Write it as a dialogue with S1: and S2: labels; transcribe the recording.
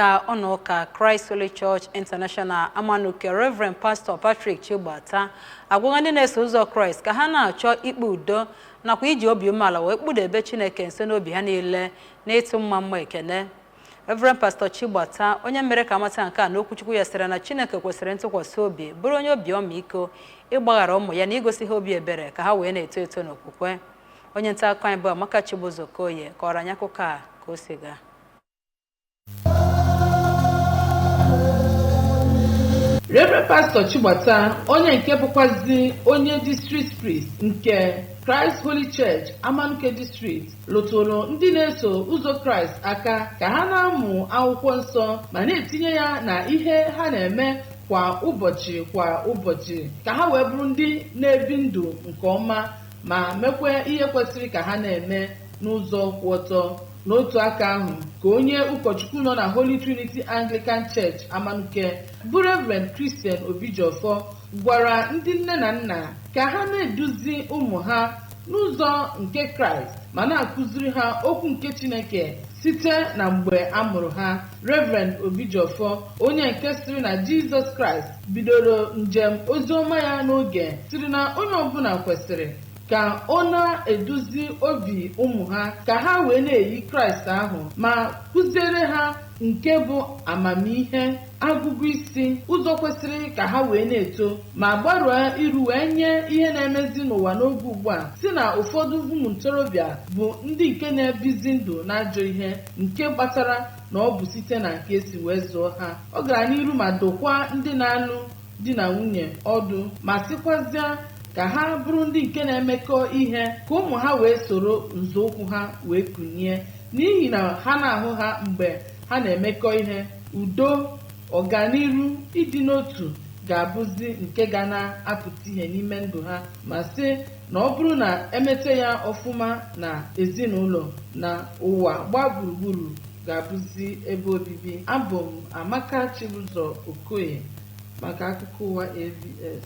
S1: ka ọnụka Christ Holy Church International Amanuke Reverend Pastor Patrick Chigbata agwụga ndị na-eso ụzọ Christ ka ha na-achọ ikpe udo nakwa iji obi umeala wee kpudebe Chineke nso n'obi ha niile n'ịtụ mma ekene. Reverend Pastor Chigbata onye mere ka amata nke a n'okwuchukwu ya sịrị na Chineke kwesịrị ntụkwasị obi bụrụ onye obi ọmịiko ịgbaghara ụmụ ya na igosi ha obi ebere ka ha wee na-eto eto n'okwukwe. Onye nta akụkọ anyị bụ Amaka Chibuzokoye kọrọ anyị akụkọ a ka o si gaa.
S2: Reverend Pastor Chigbata onye nke bụkwazi onye district priest nke Christ Holy Church Amanuke District lụtụrụ ndị na-eso ụzọ Christ aka ka ha na-amụ akwụkwọ nsọ ma na-etinye ya na ihe ha na-eme kwa ụbọchị ka ha wee bụrụ ndị na-ebi ndụ nke ọma ma mekwe ihe kwesịrị ka ha na-eme n'ụzọ kwụ ọtọ. N'otu aka ahụ ka onye ụkọchukwu nọ na Holy Trinity Anglican Church Amanuke bụ Reverend Kristi gwara ndị nne na nna ka ha na-eduzi ụmụ ha n'ụzọ nke Kraịst ma na-akụziri ha okwu nke Chineke site na mgbe a mụrụ ha. Reverend onye nke sịrị na Jizọs Kraịst bidoro njem oziọma ya n'oge sịrị na onye ọbụla kwesịrị ka ọ na-eduzi obi ụmụ ha ka ha wee na-eyi Kraịst ahụ ma kụziere ha nke bụ amamihe, agụgụ isi, ụzọ kwesịrị ka ha wee na-eto ma gbaruo iru wee nye ihe na-emezi n'ụwa n'oge ugbu a si na ụfọdụ ụmụ ntorobịa bụ ndị nke na-ebizi ndụ n'ajọ ihe nke gbatara na ọ bụ site na nke esi wee zụọ ha. Ọ gara n'iru ma dokwa ndị na-alụ di na nwunye ọdụ ma sịkwazịa ka ha bụrụ ndị nke na-emekọ ihe ka ụmụ ha wee soro nzọụkwụ ha wee kunie n'ihi na ha na-ahụ ha mgbe ha na-emekọ ihe. Udo, ọganiru, ịdị n'otu ga-abụzi nke ga na-apụta ihe n'ime ndụ ha ma sị na ọ bụrụ na emete ya ọfụma na ezinụlọ na ụwa gbaa gburugburu ga-abụzi ebe obibi. Abụ m Amaka Chibuzokoye maka akụkọ ụwa AVS.